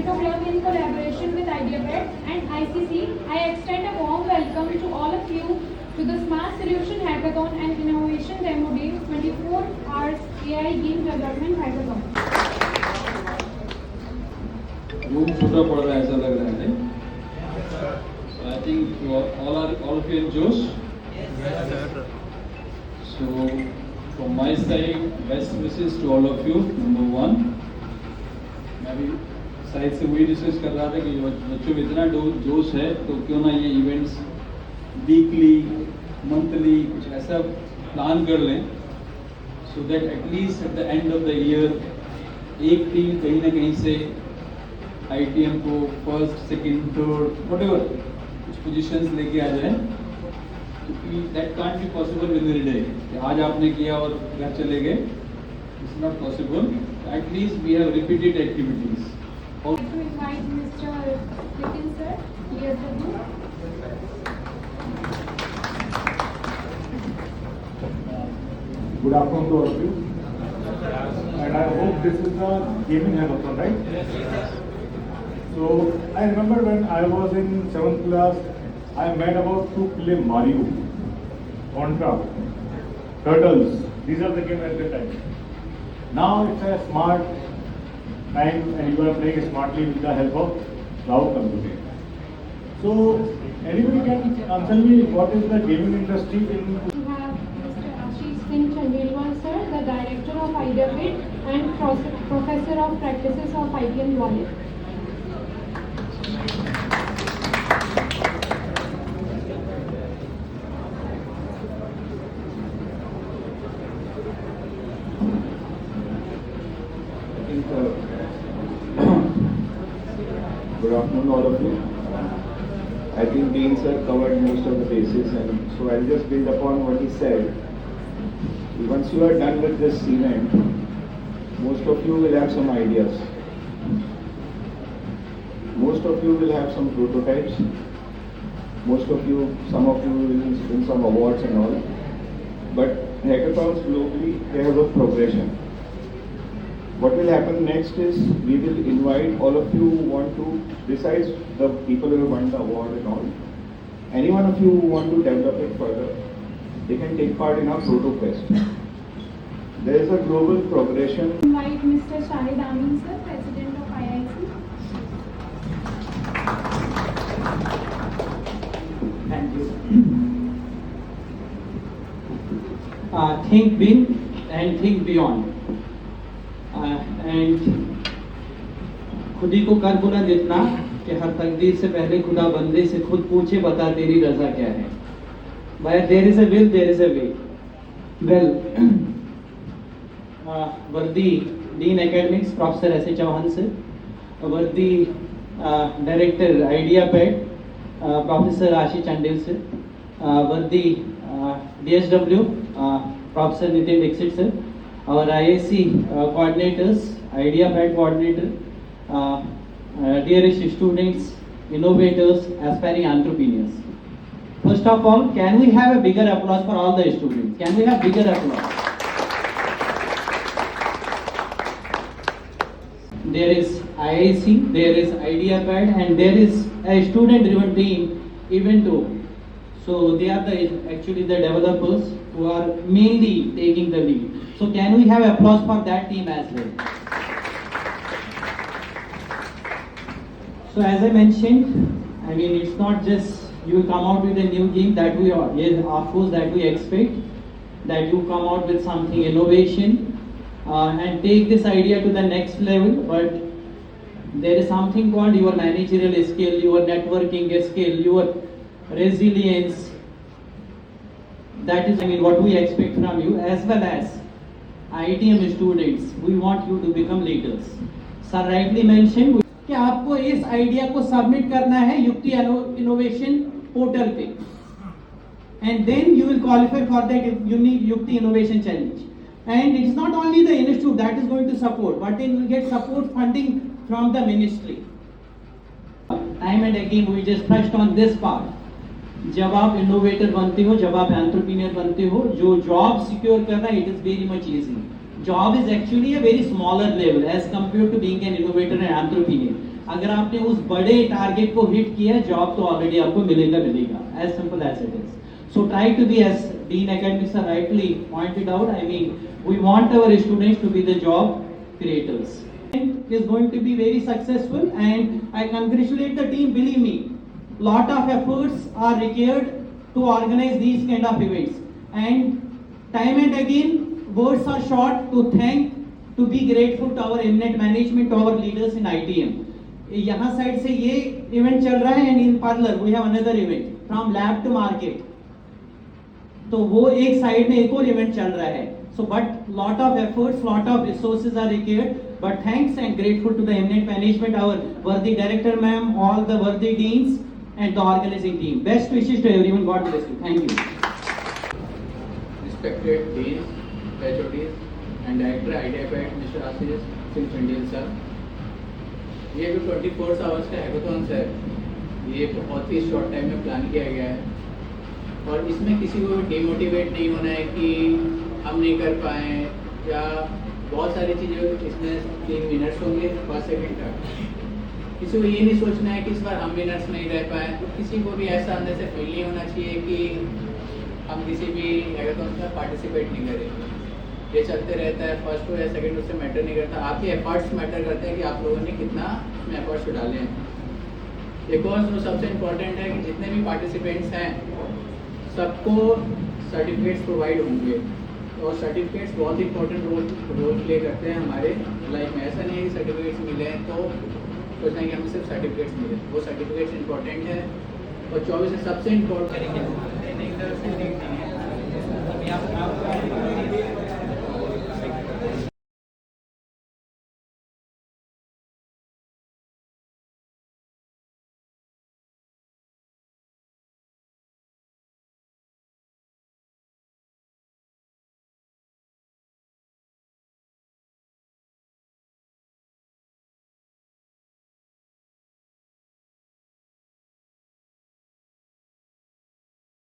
to work in collaboration with IdeaPad and ICC. I extend a warm welcome to all of you to the Smart Solution Hackathon and Innovation Demo Day 24 Hours AI Game Development Hackathon. Room छोटा पड़ रहा है ऐसा लग रहा है. So I think all of you in Josh. So from my side, best wishes to all of you. Number one, मैं भी साइड से वही डिस्कस कर रहा था कि बच्चों में इतना जोश है तो क्यों ना ये इवेंट्स वीकली मंथली कुछ ऐसा प्लान कर लें so that at least at the end of the year एक टीम कहीं ना कहीं से आईटीएम को फर्स्ट सेकंड थर्ड व्हाटएवर कुछ पोजीशंस लेके आ जाए, क्योंकि that can't be possible within day कि आज आपने किया और घर चले गए. It's not possible. At least we have repeated activities. To invite Mr. Nitin sir, DSW. Good afternoon to all of you. And I hope this is a gaming hackathon, right? So I remember when I was in 7th class, I met about to play Mario, Contra, Turtles. These are the games at the time. Now it's a smart time and you are playing smartly with the help of cloud computing. So anybody can answer me what is the gaming industry in? We have Mr. Ashish Singh Chandelwal sir, the Director of IdeaPad and Professor of Practices of ITM Wallet. Good afternoon all of you. I think Dean sir covered most of the bases, and so I'll just build upon what he said. Once you are done with this event, most of you will have some ideas. Most of you will have some prototypes. Some of you will win some awards and all. But hackathons globally, they have a progression. What will happen next is we will invite all of you who want to, besides the people who have won the award and all, any one of you who want to develop it further, they can take part in our Proto Quest. There is a global progression. Invite Mr. Shahid Amin sir, President of IIC. Thank you. Think big and think beyond. And खुद ही को कर बुलंद इतना कि हर तकदीर से पहले खुदा बंदे से खुद पूछे बता तेरी रजा क्या है. Where there is a will, there is a way. Well, worthy dean academics professor S A Chauhan sir, worthy director IdeaPad professor Ashish Chandel sir, worthy DSW professor Nitin Dixit sir, our IAC coordinators, IdeaPad coordinator, dearest students, innovators, aspiring entrepreneurs. First of all, can we have a bigger applause for all the students? Can we have bigger applause? There is IAC, there is IdeaPad, and there is a student-driven team, even though. So they are actually the developers who are mainly taking the lead. So can we have applause for that team as well? So as I mentioned, I mean it's not just you will come out with a new game that we are, yes, of course that we expect, that you come out with something innovation and take this idea to the next level, but there is something called your managerial skill, your networking skill, your resilience. That is, I mean, what we expect from you, as well as ITM students. We want you to become leaders. Sir rightly mentioned कि आपको इस idea को submit करना है युक्ति innovation portal पे, and then you will qualify for that unique Yukti Innovation Challenge. And it is not only the institute that is going to support, but it will get support funding from the ministry. Time and again we just touched on this part. जब आप innovator बनते हो, जब आप entrepreneur बनते हो, जो job secure करना it is very much easy. Job is actually a very smaller level as compared to being an innovator and entrepreneur. अगर आपने उस बड़े टारगेट को हिट किया, जॉब तो ऑलरेडी आपको मिलेगा मिलेगा, as simple as it is. So try to be, as Dean Academics sir rightly pointed out, I mean, we want our students to be the job creators. Is going to be very successful, and I congratulate the team. Believe me, lot of efforts are required to organize these kind of events, and time and again words are short to thank, to be grateful to our eminent management, to our leaders in ITM. यहाँ side से ये event चल रहा है, and in parlour we have another event from lab to market, तो वो एक side में एक और इवेंट चल रहा है. So but lot of efforts, lot of resources are required, but thanks and grateful to the eminent management, our worthy director ma'am, all the worthy deans and the organizing team. Best wishes to everyone. God bless you. Thank you. Respected deans, HODs and director IDFAT Mr. Ashish Singh Chandil sir. ये जो 24 hours का hackathon है, ये बहुत ही short time में plan किया गया है, और इसमें किसी को डिमोटिवेट नहीं होना है कि हम नहीं कर पाए, या बहुत सारी चीज़ें इसमें 3 मिनट्स होंगे, 1 सेकेंड तक. किसी को ये नहीं सोचना है कि इस बार हम विनर्स नहीं रह पाए, तो किसी को भी ऐसा अंदर से फील नहीं होना चाहिए कि हम किसी भी हैकाथॉन में पार्टिसिपेट नहीं करेंगे. ये चलते रहता है, फर्स्ट हो या सेकंड, उससे मैटर नहीं करता. आपके एफर्ट्स मैटर करते हैं कि आप लोगों ने कितना उसमें एफर्ट्स डाले हैं. एक और जो सबसे इम्पोर्टेंट है कि जितने भी पार्टिसिपेंट्स हैं सबको सर्टिफिकेट्स प्रोवाइड होंगे, और सर्टिफिकेट्स बहुत इंपॉर्टेंट रोल प्ले करते हैं हमारे लाइफ में. ऐसा नहीं है कि सर्टिफिकेट्स मिले हैं तो सोचना है कि हमें सिर्फ सर्टिफिकेट्स मिले, वो सर्टिफिकेट्स इंपॉर्टेंट है. और 24 से सबसे इम्पोर्टेंट